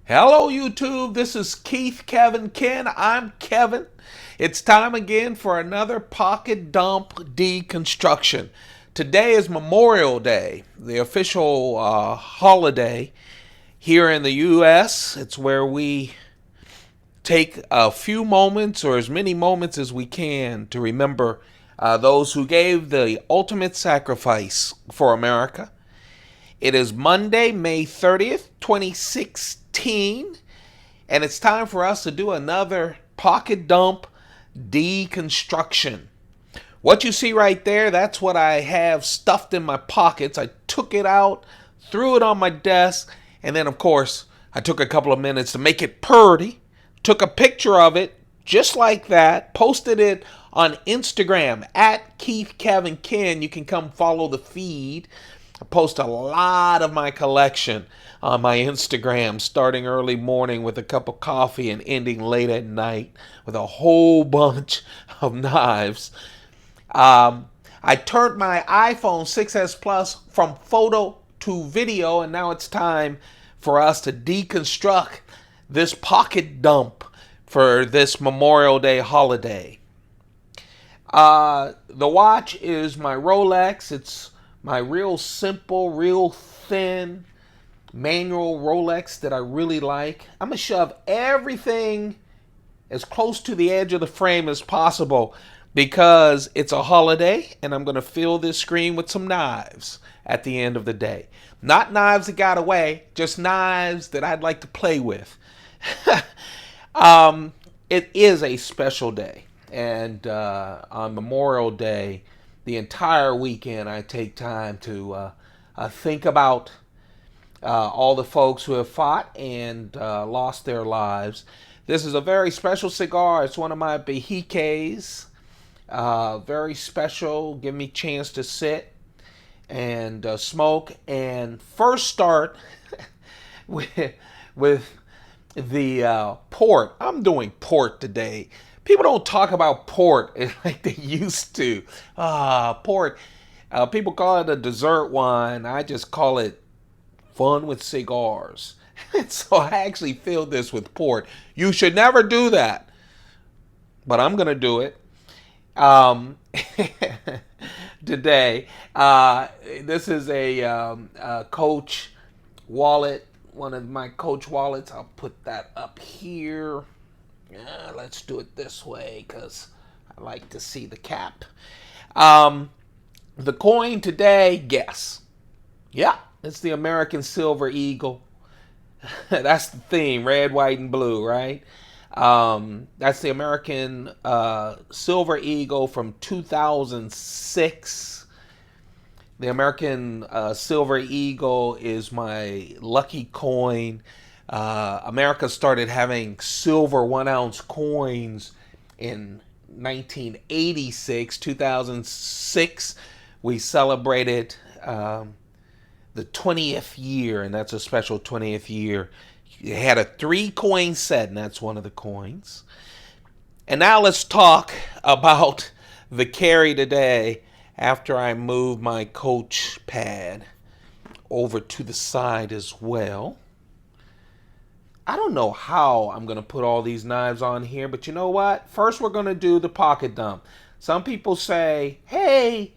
Hello, YouTube. This is Ken. I'm Kevin. It's time again for another pocket dump deconstruction. Today is Memorial Day, the official holiday here in the U.S. It's where we take a few moments or as many moments as we can to remember those who gave the ultimate sacrifice for America. It is Monday, May 30th, 2016, and it's time for us to do another pocket dump deconstruction. What you see right there, that's what I have stuffed in my pockets. I took it out, threw it on my desk, and then, of course, I took a couple of minutes to make it purty, took a picture of it just like that, posted it on Instagram at Ken. You can come follow the feed. I post a lot of my collection on my Instagram, starting early morning with a cup of coffee and ending late at night with a whole bunch of knives. I turned my iPhone 6S Plus from photo to video, and now it's time for us to deconstruct this pocket dump for this Memorial Day holiday. The watch is my Rolex. It's my real simple, real thin manual Rolex that I really like. I'm going to shove everything as close to the edge of the frame as possible because it's a holiday and I'm going to fill this screen with some knives at the end of the day. Not knives that got away, just knives that I'd like to play with. It is a special day, and on Memorial Day, the entire weekend, I take time to think about all the folks who have fought and lost their lives. This is a very special cigar. It's one of my Behikes. Very special. Give me a chance to sit and smoke. And first start with the port. I'm doing port today. People don't talk about port like they used to. Port. People call it a dessert wine. I just call it fun with cigars. So I actually filled this with port. You should never do that. But I'm going to do it. Today. This is a Coach wallet. One of my Coach wallets. I'll put that up here. Let's do it this way because I like to see the cap. The coin today, guess. Yeah, it's the American Silver Eagle. That's the theme, red, white, and blue, right? That's the American Silver Eagle from 2006. The American Silver Eagle is my lucky coin. America started having silver 1-ounce coins in 1986, 2006. We celebrated the 20th year, and that's a special 20th year. It had a 3-coin set, and that's one of the coins. And now let's talk about the carry today after I move my Coach pad over to the side as well. I don't know how I'm going to put all these knives on here, but you know what? First, we're going to do the pocket dump. Some people say, hey,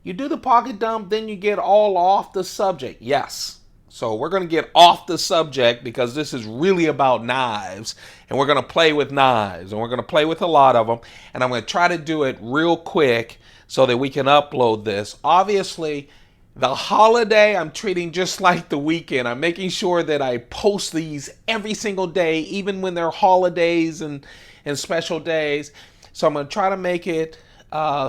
you do the pocket dump, then you get all off the subject. Yes. So we're going to get off the subject because this is really about knives, and we're going to play with knives, and we're going to play with a lot of them, and I'm going to try to do it real quick so that we can upload this. Obviously, the holiday I'm treating just like the weekend. I'm making sure that I post these every single day, even when they're holidays and special days. So I'm going to try to make it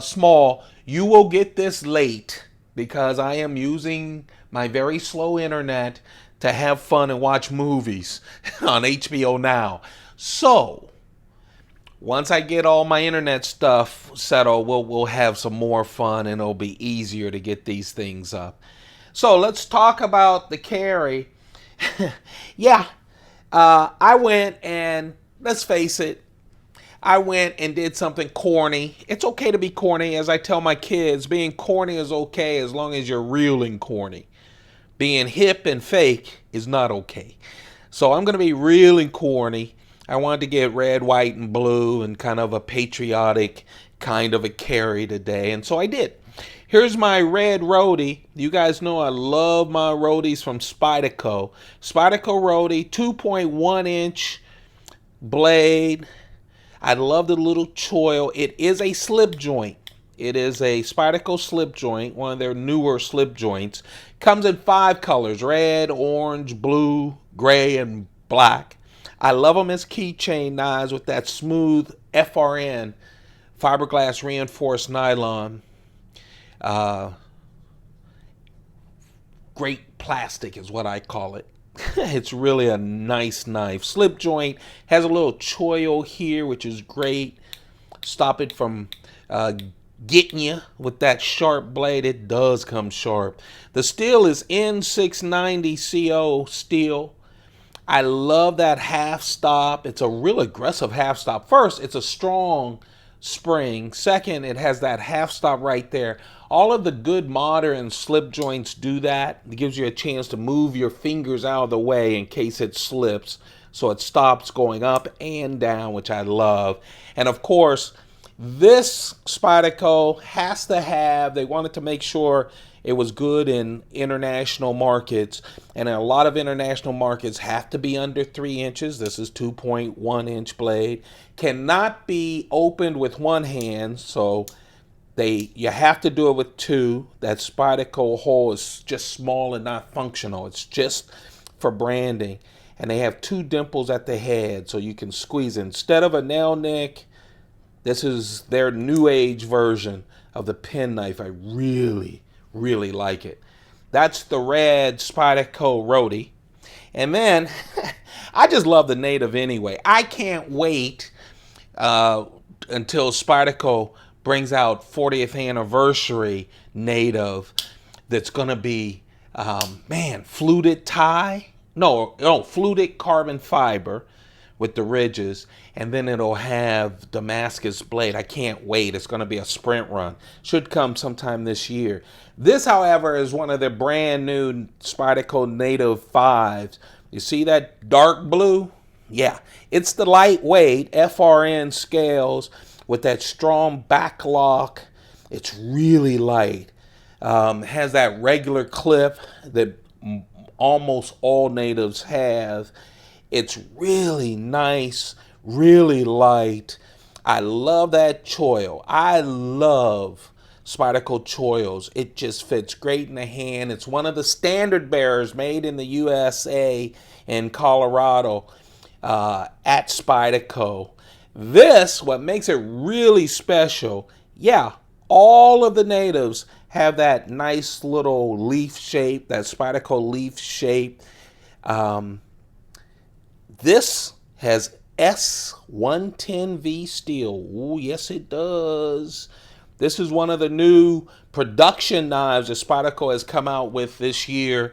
small. You will get this late because I am using my very slow internet to have fun and watch movies on HBO Now. So once I get all my internet stuff settled, we'll have some more fun and it'll be easier to get these things up. So let's talk about the carry. Yeah, I went and, let's face it, I went and did something corny. It's okay to be corny. As I tell my kids, being corny is okay as long as you're real and corny. Being hip and fake is not okay. So I'm going to be really corny. I wanted to get red, white, and blue and kind of a patriotic kind of a carry today. And so I did. Here's my red roadie. You guys know I love my roadies from Spyderco. Spyderco Roadie, 2.1 inch blade. I love the little choil. It is a slip joint. It is a Spyderco slip joint, one of their newer slip joints. Comes in 5 colors, red, orange, blue, gray, and black. I love them as keychain knives with that smooth FRN, fiberglass reinforced nylon. Great plastic is what I call it. It's really a nice knife. Slip joint, has a little choil here, which is great. Stop it from getting you with that sharp blade. It does come sharp. The steel is N690 CO steel. I love that half stop. It's a real aggressive half stop. First, it's a strong spring. Second, it has that half stop right there. All of the good modern slip joints do that. It gives you a chance to move your fingers out of the way in case it slips, so it stops going up and down, which I love. And of course, this Spyderco has to have, they wanted to make sure it was good in international markets, and a lot of international markets have to be under 3 inches. This is 2.1 inch blade. Cannot be opened with one hand, so you have to do it with 2. That Spyderco hole is just small and not functional. It's just for branding. And they have 2 dimples at the head, so you can squeeze it. Instead of a nail nick, this is their new age version of the penknife. I really, really like it. That's the red Spyderco Roadie. And then, I just love the Native anyway. I can't wait until Spyderco brings out 40th anniversary Native that's going to be, fluted tie. No, fluted carbon fiber with the ridges, and then it'll have Damascus blade. I can't wait. It's going to be a sprint run. Should come sometime this year. This, however, is one of the brand new Spyderco Native 5s. You see that dark blue? Yeah, it's the lightweight FRN scales with that strong back lock. It's really light. Has that regular clip that almost all Natives have. It's really nice, really light. I love that choil. I love Spyderco choils. It just fits great in the hand. It's one of the standard bearers made in the USA in Colorado at Spyderco. This, what makes it really special, yeah, all of the Natives have that nice little leaf shape, that Spyderco leaf shape. This has S110V steel. Oh, yes, it does. This is one of the new production knives that Spyderco has come out with this year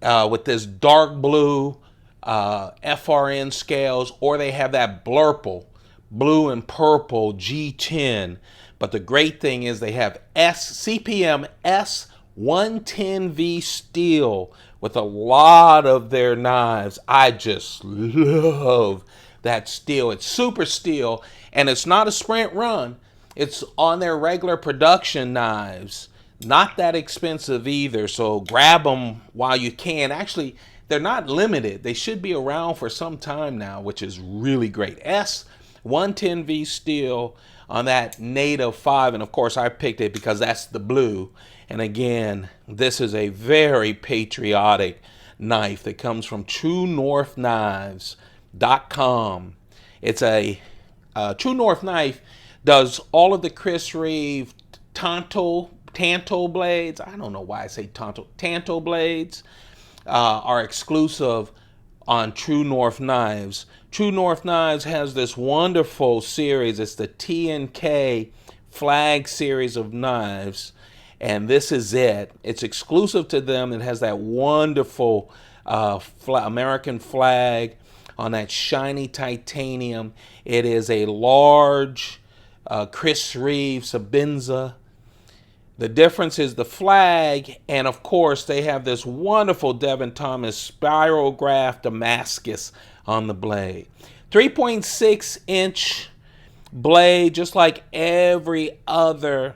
with this dark blue FRN scales, or they have that blurple, blue and purple G10. But the great thing is they have CPM S110V steel with a lot of their knives. I just love that steel. It's super steel, and it's not a sprint run. It's on their regular production knives. Not that expensive either, so grab them while you can. Actually, they're not limited. They should be around for some time now, which is really great. S110V steel on that Native 5, and of course I picked it because that's the blue. And again, this is a very patriotic knife that comes from TrueNorthKnives.com. It's a True North knife does all of the Chris Reeve Tanto blades. I don't know why I say Tanto blades are exclusive on True North Knives. True North Knives has this wonderful series. It's the TNK flag series of knives, and this is it. It's exclusive to them. It has that wonderful American flag on that shiny titanium. It is a large Chris Reeve Sebenza The difference is the flag, and of course they have this wonderful Devin Thomas spirograph Damascus on the blade. 3.6-inch blade, just like every other.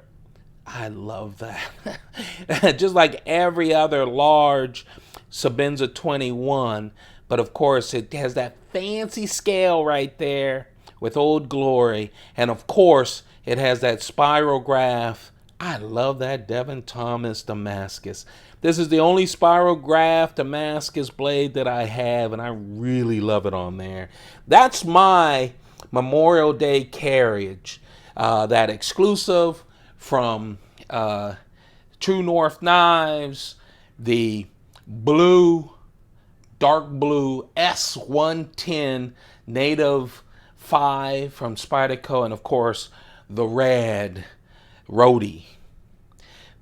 I love that. Just like every other large Sebenza 21. But of course, it has that fancy scale right there with Old Glory. And of course, it has that spirograph. I love that Devin Thomas Damascus. This is the only spirograph Damascus blade that I have, and I really love it on there. That's my Memorial Day carriage. That exclusive from True North Knives, the blue, dark blue S110 Native 5 from Spyderco, and of course the red Roadie.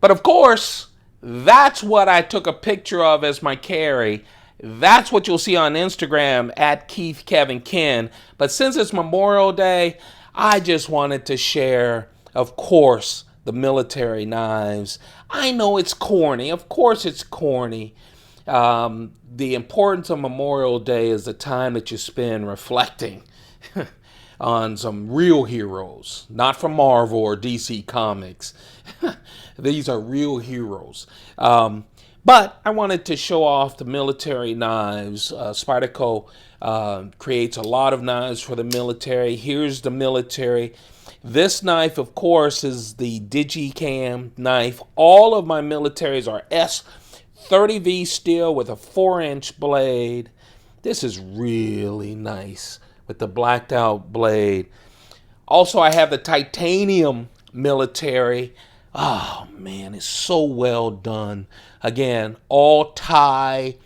But of course, that's what I took a picture of as my carry. That's what you'll see on Instagram at Keith Kevin Ken. But since it's Memorial Day, I just wanted to share, of course, the military knives. I know it's corny. Of course it's corny. The importance of Memorial Day is the time that you spend reflecting on some real heroes, not from Marvel or DC Comics. These are real heroes. But I wanted to show off the military knives. Spyderco creates a lot of knives for the military. Here's the military. This knife, of course, is the Digicam knife. All of my militaries are S30V steel with a 4-inch blade. This is really nice with the blacked out blade. Also, I have the titanium military. Oh man, it's so well done. Again, all tie.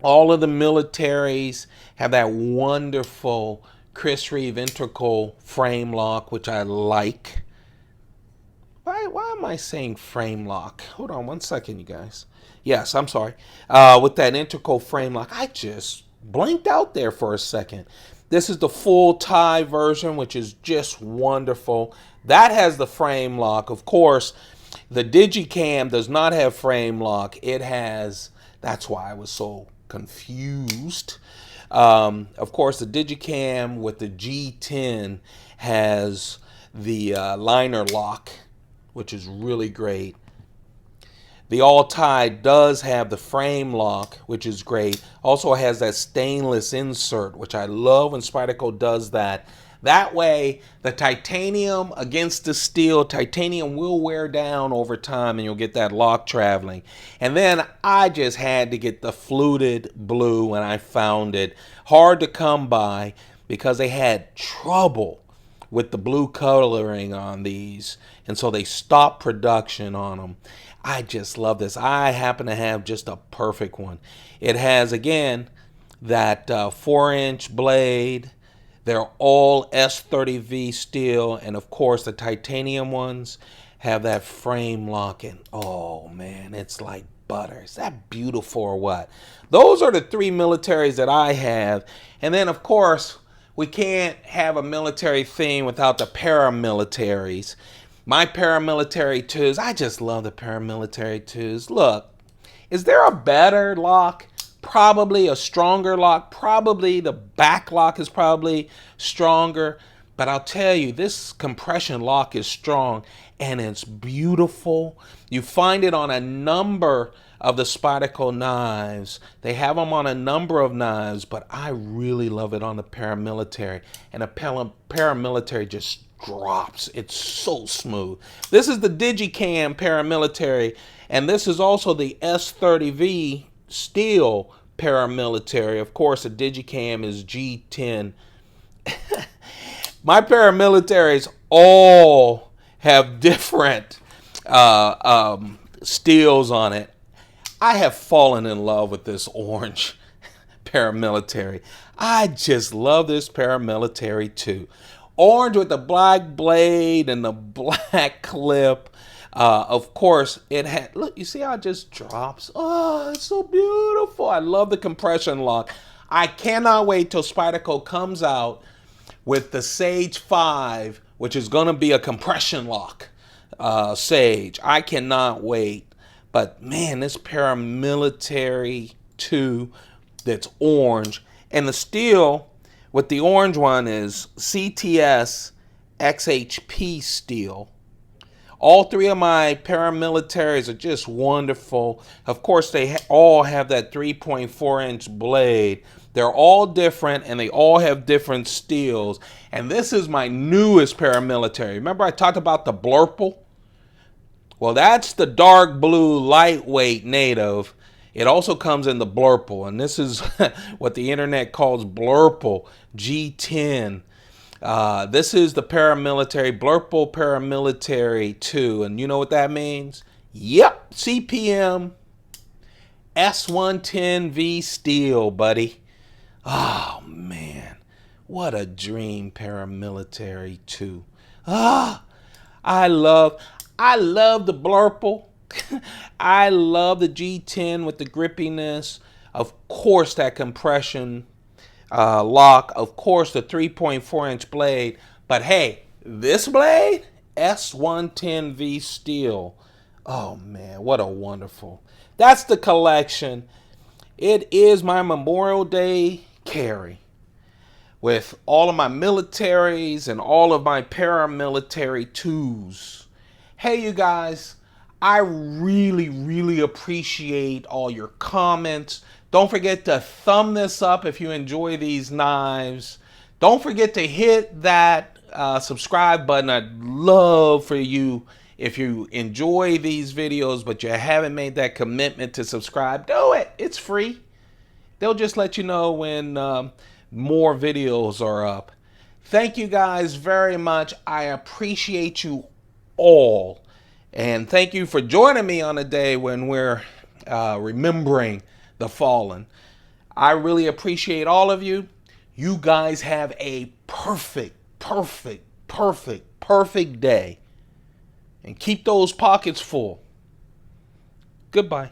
All of the militaries have that wonderful Chris Reeve integral frame lock, which I like. Why am I saying frame lock? Hold on one second, you guys. Yes, I'm sorry. With that integral frame lock, I just blinked out there for a second. This is the full tie version, which is just wonderful. That has the frame lock. Of course, the Digicam does not have frame lock. It has, that's why I was so confused. Of course, the Digicam with the G10 has the liner lock, which is really great. The all-tie does have the frame lock, which is great. Also has that stainless insert, which I love when Spyderco does that. That way, the titanium against the steel, titanium will wear down over time and you'll get that lock traveling. And then I just had to get the fluted blue and I found it. Hard to come by because they had trouble with the blue coloring on these. And so they stopped production on them. I just love this. I happen to have just a perfect one. It has, again, that 4-inch blade. They're all S30V steel, and of course the titanium ones have that frame lock, and oh man, it's like butter. Is that beautiful or what? Those are the 3 militaries that I have, and then of course we can't have a military theme without the paramilitaries. My paramilitary twos, I just love the paramilitary twos. Look, is there a better lock? Probably a stronger lock. Probably the back lock is probably stronger. But I'll tell you, this compression lock is strong and it's beautiful. You find it on a number of the Spyderco knives. They have them on a number of knives, but I really love it on the paramilitary. And the paramilitary just drops. It's so smooth. This is the Digicam paramilitary, and this is also the S30V steel paramilitary. Of course, the Digicam is G10. My paramilitaries all have different steels on it. I have fallen in love with this orange paramilitary. I just love this paramilitary too. Orange with the black blade and the black clip. Of course, it had, look, you see how it just drops? Oh, it's so beautiful. I love the compression lock. I cannot wait till Spyderco comes out with the Sage 5, which is going to be a compression lock. Sage. I cannot wait. But man, this Paramilitary 2 that's orange, and the steel with the orange one is CTS XHP steel. All three of my paramilitaries are just wonderful. Of course, they all have that 3.4-inch blade. They're all different, and they all have different steels. And this is my newest paramilitary. Remember I talked about the Blurple? Well, that's the dark blue lightweight native. It also comes in the Blurple, and this is what the internet calls Blurple G10. This is the paramilitary, Blurple Paramilitary 2. And you know what that means? Yep, CPM S110V steel, buddy. Oh, man. What a dream paramilitary 2. I love the Blurple. I love the G10 with the grippiness. Of course, that compression lock, of course the 3.4-inch blade, but hey, this blade, S110V steel. Oh man, what a wonderful. That's the collection. It is my Memorial Day carry with all of my militaries and all of my paramilitary 2s. Hey you guys, I really appreciate all your comments. Don't forget to thumb this up if you enjoy these knives. Don't forget to hit that subscribe button. I'd love for you, if you enjoy these videos but you haven't made that commitment to subscribe, do it. It's free. They'll just let you know when more videos are up. Thank you guys very much. I appreciate you all. And thank you for joining me on a day when we're remembering the fallen. I really appreciate all of you. You guys have a perfect day. And keep those pockets full. Goodbye.